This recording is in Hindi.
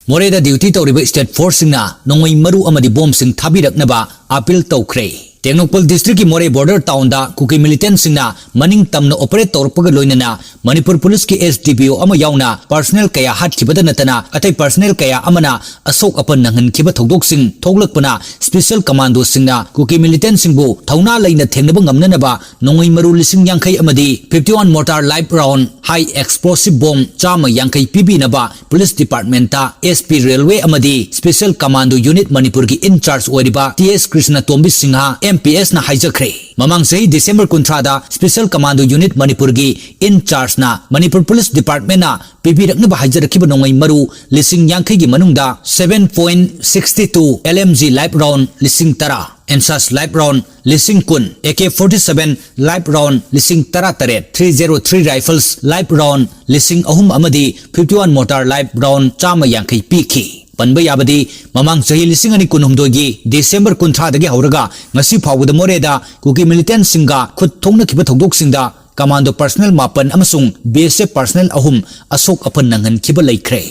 मोरेदा ड्यूटी तौरिबा स्टेट फोर्स सिंगना नोंगमई मरु अमदी बॉम्ब सिंग थाबिरकनबा अपील तौख्रे टेक्नोपल डिस्ट्रिक्ट की मोरे बॉर्डर टाउन दा कुकी मिलिटेंट सिंगना मनिंग तमना ऑपरेट तौरपग लोइनना मणिपुर पुलिस की एसडीपीओ अमा यावना पर्सनल कया हाटखिबदा नतना अतै पर्सनल कया अमना असोक अपन नंगनखिबा थौदोक सिंग थोगलकपना स्पेशल कमांडो सिंगना कुकी मिलिटेंट सिंगबो थौना लैना थेंगनबा नमननबा नोंगई मरु लिसिंग यांखै अमदी 51 mortar live round high explosive bomb चामा यांखै पीबीनबा पुलिस डिपार्टमेंट ता एसपी रेलवे अमदी स्पेशल कमांडो यूनिट मणिपुर की इंचार्ज ओरिबा टीएस कृष्ण तोंबी सिंहा एमपीएस ना हाइजखरे ममांग सही दिसंबर 19 स्पेशल कमांडो यूनिट मणिपुर की इंचार्ज ना मणिपुर पुलिस डिपार्टमेंट ना पीबीरकनबा हाइजरखिबा नोंगई मरु लिसिंग यांखै की मनुंगदा 7.62 LMG लाइव राउंड लिसिंग तरा एनसास लाइव राउंड लिसिंग कुन AK-47 लाइव राउंड लिसिंग तरा तरे 303 राइफल्स लाइव राउंड लिसिंग अहुम अमदी 51 मोटार लाइव राउंड चामा यांखै पीखी पनबा याबदी ममांग सही लिसिंग अनि कुनहुमदोगी दिसंबर 19 दगे हौरगा ngasi फावुद मोरेदा कुकी मिलिटेंट सिंगा खुद थोंगनखिबा थौदोक सिंगदा कमांडो पर्सनल मापन अमसुंग BSF पर्सनल अहुम असोक अपन नंगन खिबा लैख्रे।